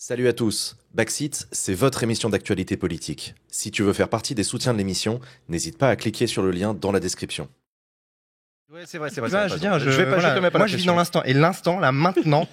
Salut à tous, Backseat, c'est votre émission d'actualité politique. Si tu veux faire partie des soutiens de l'émission, n'hésite pas à cliquer sur le lien dans la description. Ouais, c'est vrai. Je vais pas, Je te mets pas moi, la je vis pression. dans l'instant. Et l'instant, là, maintenant,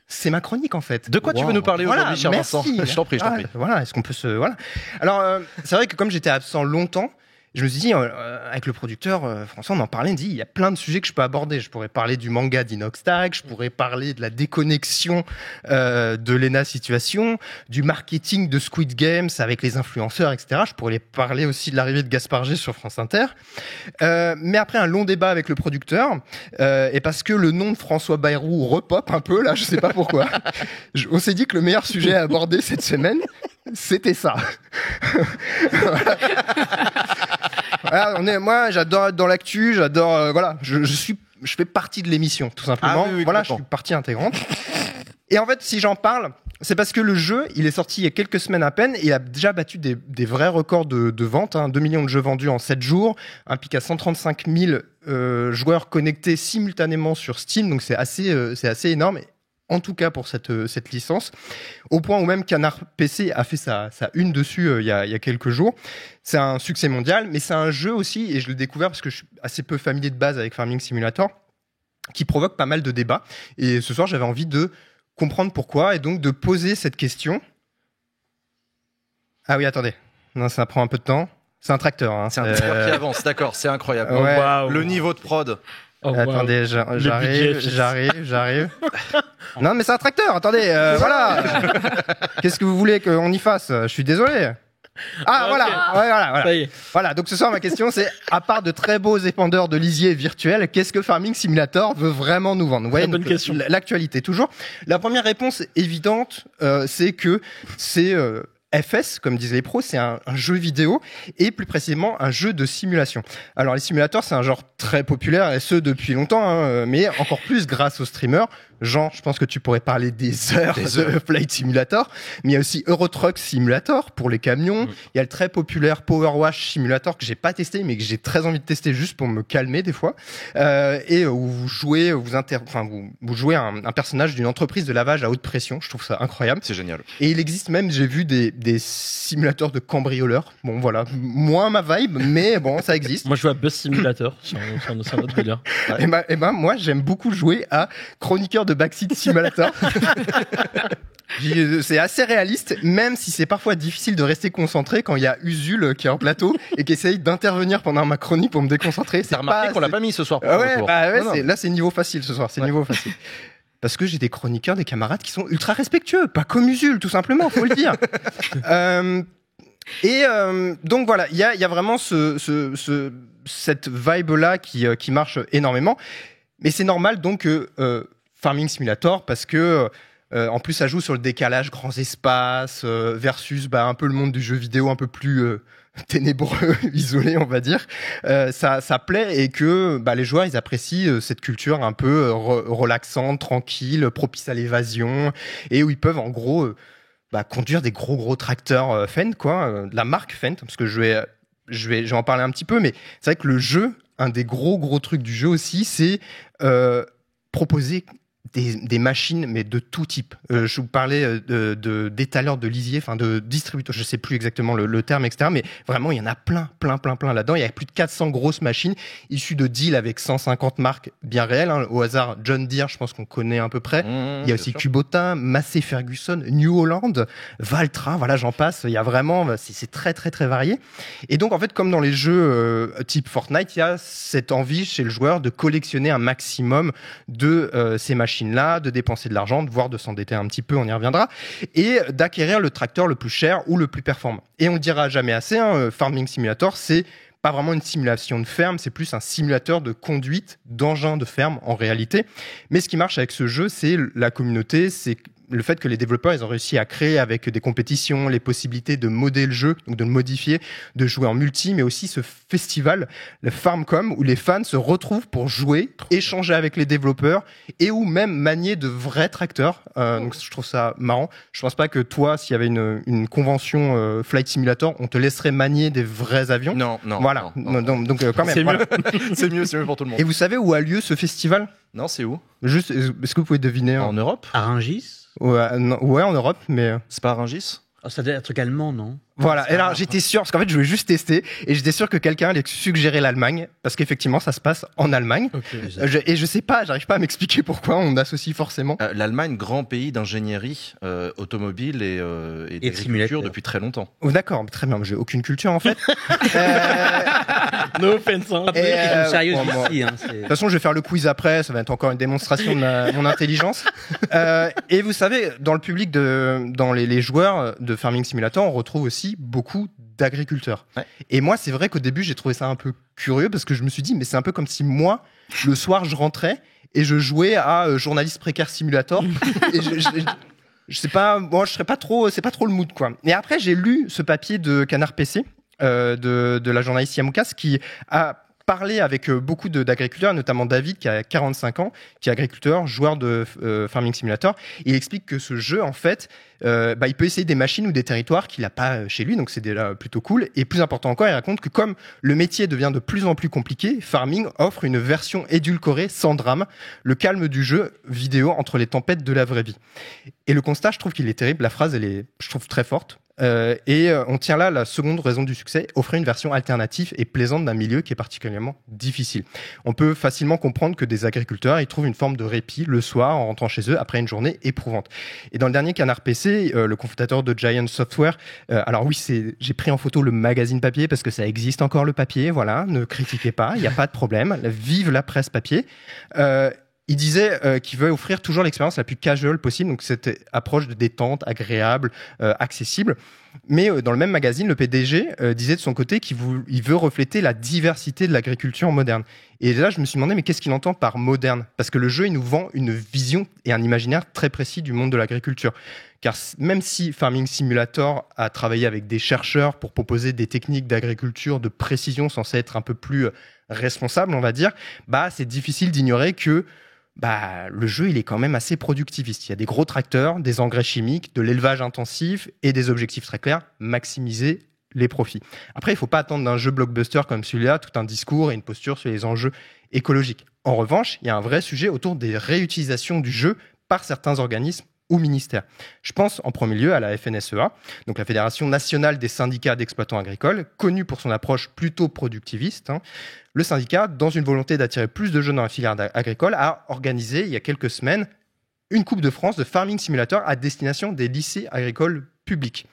c'est ma chronique, en fait. De quoi tu veux nous parler aujourd'hui, cher merci. Vincent? Je t'en prie. Voilà, est-ce qu'on peut se... Voilà. Alors, c'est vrai que comme j'étais absent longtemps, je me suis dit, avec le producteur, François, on en parlait, il me dit, il y a plein de sujets que je peux aborder. Je pourrais parler du manga d'Inoxtag, je pourrais parler de la déconnexion de Lena Situation, du marketing de Squid Games avec les influenceurs, etc. Je pourrais parler aussi de l'arrivée de Gaspard G sur France Inter. Mais après un long débat avec le producteur, et parce que le nom de François Bayrou repop un peu, là, je sais pas pourquoi, on s'est dit que le meilleur sujet à aborder cette semaine, c'était ça. Voilà, moi, j'adore être dans l'actu, j'adore, voilà, je fais partie de l'émission, tout simplement. Ah oui, voilà, je suis partie intégrante. Et en fait, si j'en parle, c'est parce que le jeu, il est sorti il y a quelques semaines à peine, et il a déjà battu des vrais records de vente, 2 millions de jeux vendus en 7 jours, un pic à 135 000 joueurs connectés simultanément sur Steam, donc c'est assez énorme. En tout cas pour cette licence, au point où même Canard PC a fait sa une dessus il y a quelques jours. C'est un succès mondial, mais c'est un jeu aussi, et je l'ai découvert parce que je suis assez peu familier de base avec Farming Simulator, qui provoque pas mal de débats. Et ce soir, j'avais envie de comprendre pourquoi, et donc de poser cette question. Ah oui, attendez, non, ça prend un peu de temps. C'est un tracteur. Hein. C'est un tracteur qui avance, d'accord, c'est incroyable. Ouais. Wow. Le niveau de prod. Attendez, j'arrive. Non, mais c'est un tracteur, attendez, voilà. Qu'est-ce que vous voulez qu'on y fasse? Je suis désolé. Ah, Ok. voilà. Ça y est. Voilà, donc ce soir, ma question, c'est, à part de très beaux épandeurs de lisier virtuels, qu'est-ce que Farming Simulator veut vraiment nous vendre? Vous voyez, Très bonne donc, question. l'actualité, toujours. La première réponse évidente, c'est que c'est... FS, comme disent les pros, c'est un jeu vidéo et plus précisément un jeu de simulation. Alors les simulateurs, c'est un genre très populaire et ce depuis longtemps, hein, mais encore plus grâce aux streamers. Jean, je pense que tu pourrais parler des heures de Flight Simulator, mais il y a aussi Euro Truck Simulator pour les camions. Il y a le très populaire Power Wash Simulator que j'ai pas testé, mais que j'ai très envie de tester juste pour me calmer des fois. Et où vous jouez, vous jouez un personnage d'une entreprise de lavage à haute pression. Je trouve ça incroyable. C'est génial. Et il existe même, j'ai vu des simulateurs de cambrioleurs. Bon, voilà, moins ma vibe, mais bon, ça existe. Moi, je joue à Bus Simulator. C'est un autre délire. Et ben, moi, j'aime beaucoup jouer à Chroniqueur de Backseat Simulator. C'est assez réaliste, même si c'est parfois difficile de rester concentré quand il y a Usul qui est en plateau et qui essaye d'intervenir pendant ma chronique pour me déconcentrer. T'as remarqué qu'on l'a pas mis ce soir pour Ah le ouais, retour. Non. là c'est niveau facile ce soir, c'est niveau facile. Parce que j'ai des chroniqueurs, des camarades qui sont ultra respectueux, pas comme Usul, tout simplement, faut le dire. Donc voilà, il y a vraiment cette vibe-là qui marche énormément. Mais c'est normal donc que Farming Simulator, parce que en plus ça joue sur le décalage grands espaces versus un peu le monde du jeu vidéo un peu plus ténébreux, isolé, on va dire. Ça plaît et que les joueurs ils apprécient cette culture un peu relaxante, tranquille, propice à l'évasion et où ils peuvent en gros conduire des gros tracteurs Fendt, quoi, de la marque Fendt, parce que je vais en parler un petit peu, mais c'est vrai que le jeu, un des gros trucs du jeu aussi, c'est proposer des machines, mais de tout type. Je vous parlais d'étaleurs de lisier, enfin de distributeurs, je sais plus exactement le terme, etc. Mais vraiment, il y en a plein là-dedans. Il y a plus de 400 grosses machines issues de deals avec 150 marques bien réelles. Hein. Au hasard, John Deere, je pense qu'on connaît à peu près. Il y a aussi Kubota, Massey Ferguson, New Holland, Valtra, voilà, j'en passe. Il y a vraiment, c'est très varié. Et donc, en fait, comme dans les jeux type Fortnite, il y a cette envie chez le joueur de collectionner un maximum de ces machines-là, de dépenser de l'argent, voire de s'endetter un petit peu, on y reviendra, et d'acquérir le tracteur le plus cher ou le plus performant. Et on ne dira jamais assez, Farming Simulator, c'est pas vraiment une simulation de ferme, c'est plus un simulateur de conduite d'engins de ferme en réalité. Mais ce qui marche avec ce jeu, c'est la communauté, c'est le fait que les développeurs ils ont réussi à créer avec des compétitions les possibilités de modder le jeu, donc de le modifier, de jouer en multi, mais aussi ce festival, le Farmcom, où les fans se retrouvent pour jouer, échanger avec les développeurs et ou même manier de vrais tracteurs. Donc je trouve ça marrant. Je pense pas que toi, s'il y avait une convention Flight Simulator, on te laisserait manier des vrais avions. Non. Voilà. Non. Donc quand même. C'est voilà. mieux. C'est mieux pour tout le monde. Et vous savez où a lieu ce festival ? Non, c'est où? Juste, est-ce que vous pouvez deviner En Europe? À Rungis? Ouais, non, ouais, en Europe, mais... C'est pas à Rungis? Oh, ça doit être un truc allemand, non? Voilà, et alors j'étais sûr, parce qu'en fait je voulais juste tester, et j'étais sûr que quelqu'un allait suggérer l'Allemagne, parce qu'effectivement ça se passe en Allemagne. Ok. Et je sais pas, j'arrive pas à m'expliquer pourquoi on associe forcément. L'Allemagne, grand pays d'ingénierie automobile et de d'agriculture simulateur. depuis très longtemps. Oh, d'accord, très bien, j'ai aucune culture en fait. No offense, hein. Et, Sérieux bon, bon. ici, hein, De toute façon, je vais faire le quiz après, ça va être encore une démonstration de mon intelligence. Et vous savez, dans le public, dans les joueurs de Farming Simulator, on retrouve aussi beaucoup d'agriculteurs. Ouais. Et moi, c'est vrai qu'au début, j'ai trouvé ça un peu curieux parce que je me suis dit, mais c'est un peu comme si moi, le soir, je rentrais et je jouais à Journaliste Précaire Simulator. Et je sais pas, bon, je serais pas trop, c'est pas trop le mood, quoi. Et après, j'ai lu ce papier de Canard PC, de la journaliste Yamoukas, qui a parlé avec beaucoup d'agriculteurs, notamment David, qui a 45 ans, qui est agriculteur, joueur de Farming Simulator. Il explique que ce jeu, en fait, il peut essayer des machines ou des territoires qu'il n'a pas chez lui, donc c'est déjà plutôt cool. Et plus important encore, il raconte que comme le métier devient de plus en plus compliqué, Farming offre une version édulcorée, sans drame, le calme du jeu vidéo entre les tempêtes de la vraie vie. Et le constat, je trouve qu'il est terrible. La phrase, elle est, je trouve, très forte. On tient là la seconde raison du succès, offrir une version alternative et plaisante d'un milieu qui est particulièrement difficile. On peut facilement comprendre que des agriculteurs ils trouvent une forme de répit le soir en rentrant chez eux après une journée éprouvante. Et dans le dernier Canard PC, le cofondateur de Giant Software, alors oui, j'ai pris en photo le magazine papier parce que ça existe encore le papier, voilà, ne critiquez pas, il n'y a pas de problème, vive la presse papier. Il disait qu'il veut offrir toujours l'expérience la plus casual possible, donc cette approche de détente, agréable, accessible. Mais dans le même magazine, le PDG disait de son côté qu'il veut refléter la diversité de l'agriculture moderne. Et là, je me suis demandé, mais qu'est-ce qu'il entend par moderne? Parce que le jeu, il nous vend une vision et un imaginaire très précis du monde de l'agriculture. Car même si Farming Simulator a travaillé avec des chercheurs pour proposer des techniques d'agriculture de précision censées être un peu plus responsables, on va dire, c'est difficile d'ignorer que le jeu, il est quand même assez productiviste. Il y a des gros tracteurs, des engrais chimiques, de l'élevage intensif et des objectifs très clairs, maximiser les profits. Après, il ne faut pas attendre d'un jeu blockbuster comme celui-là tout un discours et une posture sur les enjeux écologiques. En revanche, il y a un vrai sujet autour des réutilisations du jeu par certains organismes ou ministères. Je pense en premier lieu à la FNSEA, donc la Fédération nationale des syndicats d'exploitants agricoles, connue pour son approche plutôt productiviste. Le syndicat, dans une volonté d'attirer plus de jeunes dans la filière agricole, a organisé il y a quelques semaines une Coupe de France de Farming Simulator à destination des lycées agricoles publics.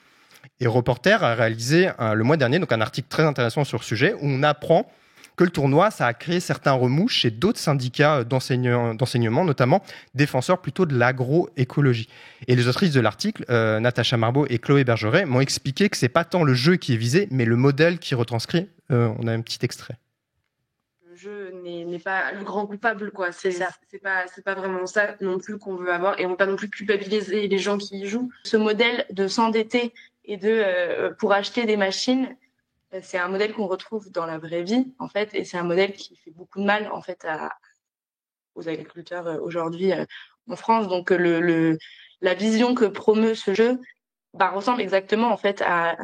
Et Reporter a réalisé le mois dernier donc un article très intéressant sur le sujet où on apprend que le tournoi, ça a créé certains remous chez d'autres syndicats d'enseignement, notamment défenseurs plutôt de l'agroécologie. Et les autrices de l'article, Natacha Marbeau et Chloé Bergeret, m'ont expliqué que c'est pas tant le jeu qui est visé, mais le modèle qui est retranscrit. On a un petit extrait. Le jeu n'est pas le grand coupable, quoi. C'est pas vraiment ça non plus qu'on veut avoir, et on ne veut pas non plus culpabiliser les gens qui y jouent. Ce modèle de s'endetter et pour acheter des machines, c'est un modèle qu'on retrouve dans la vraie vie, en fait, et c'est un modèle qui fait beaucoup de mal, en fait, aux agriculteurs aujourd'hui en France. Donc, la vision que promeut ce jeu ressemble exactement, en fait, à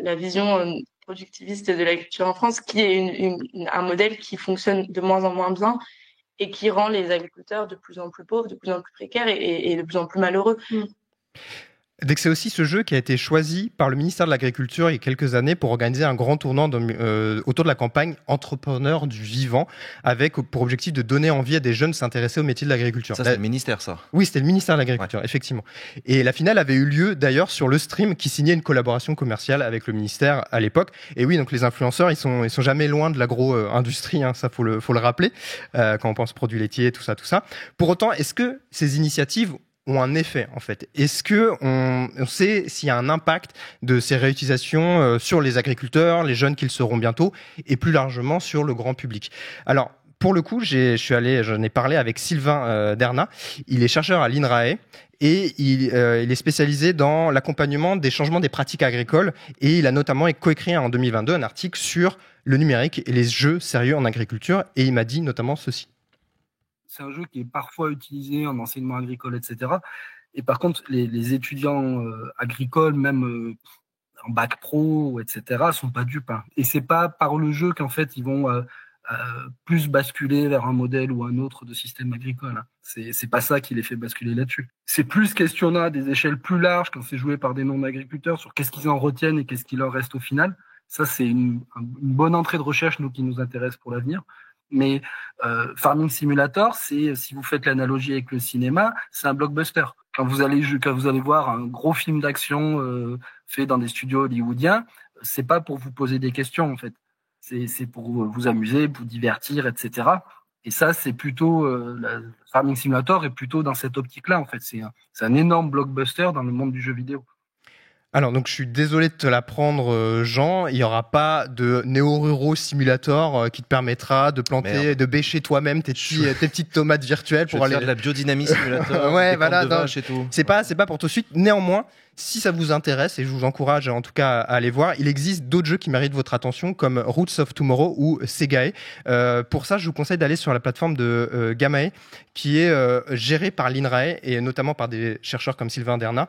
la vision productiviste de l'agriculture en France, qui est un modèle qui fonctionne de moins en moins bien et qui rend les agriculteurs de plus en plus pauvres, de plus en plus précaires et de plus en plus malheureux. C'est aussi ce jeu qui a été choisi par le ministère de l'Agriculture il y a quelques années pour organiser un grand tournant autour de la campagne Entrepreneurs du vivant, avec pour objectif de donner envie à des jeunes de s'intéresser au métier de l'agriculture. Ça, c'est le ministère, ça. Oui, c'était le ministère de l'Agriculture, effectivement. Et la finale avait eu lieu d'ailleurs sur le stream qui signait une collaboration commerciale avec le ministère à l'époque. Et oui, donc les influenceurs, ils sont jamais loin de l'agro-industrie, ça faut le rappeler, quand on pense produits laitiers, tout ça. Pour autant, est-ce que ces initiatives ont un effet, en fait? Est-ce qu'on sait s'il y a un impact de ces réutilisations sur les agriculteurs, les jeunes qu'ils seront bientôt, et plus largement sur le grand public? Alors, pour le coup, j'en ai parlé avec Sylvain Dernat. Il est chercheur à l'INRAE et il est spécialisé dans l'accompagnement des changements des pratiques agricoles, et il a notamment coécrit en 2022 un article sur le numérique et les jeux sérieux en agriculture, et il m'a dit notamment ceci. C'est un jeu qui est parfois utilisé en enseignement agricole, etc. Et par contre, les étudiants agricoles, même en bac pro, etc., sont pas dupes. Et c'est pas par le jeu qu'en fait ils vont plus basculer vers un modèle ou un autre de système agricole. Hein. C'est pas ça qui les fait basculer là-dessus. C'est plus questionnant à des échelles plus larges quand c'est joué par des non-agriculteurs sur qu'est-ce qu'ils en retiennent et qu'est-ce qui leur reste au final. Ça, c'est une bonne entrée de recherche, nous, qui nous intéresse pour l'avenir. Mais Farming Simulator, c'est, si vous faites l'analogie avec le cinéma, c'est un blockbuster. Quand vous allez voir un gros film d'action fait dans des studios hollywoodiens, c'est pas pour vous poser des questions, en fait. C'est pour vous amuser, vous divertir, etc. Et ça, c'est plutôt Farming Simulator est plutôt dans cette optique-là, en fait. C'est un énorme blockbuster dans le monde du jeu vidéo. Alors, donc, je suis désolé de te l'apprendre, Jean. Il n'y aura pas de Néo-Ruraux Simulator qui te permettra de planter, de bêcher toi-même tes petites tomates virtuelles pour aller faire de la biodynamie simulator. Ouais, voilà. Et tout. C'est pas pour tout de suite. Néanmoins, si ça vous intéresse, et je vous encourage en tout cas à aller voir, il existe d'autres jeux qui méritent votre attention comme Roots of Tomorrow ou Segae. Pour ça, je vous conseille d'aller sur la plateforme de Gamae qui est gérée par l'INRAE et notamment par des chercheurs comme Sylvain Dernat.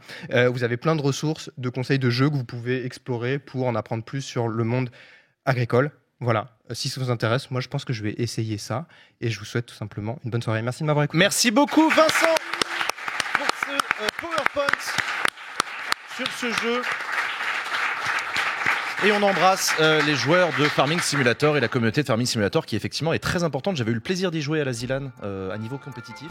Vous avez plein de ressources, de conseils de jeux que vous pouvez explorer pour en apprendre plus sur le monde agricole. Voilà, si ça vous intéresse, moi je pense que je vais essayer ça et je vous souhaite tout simplement une bonne soirée. Merci de m'avoir écouté. Merci beaucoup Vincent pour ce PowerPoint sur ce jeu. Et on embrasse les joueurs de Farming Simulator et la communauté de Farming Simulator qui effectivement est très importante. J'avais eu le plaisir d'y jouer à la Zilan à niveau compétitif.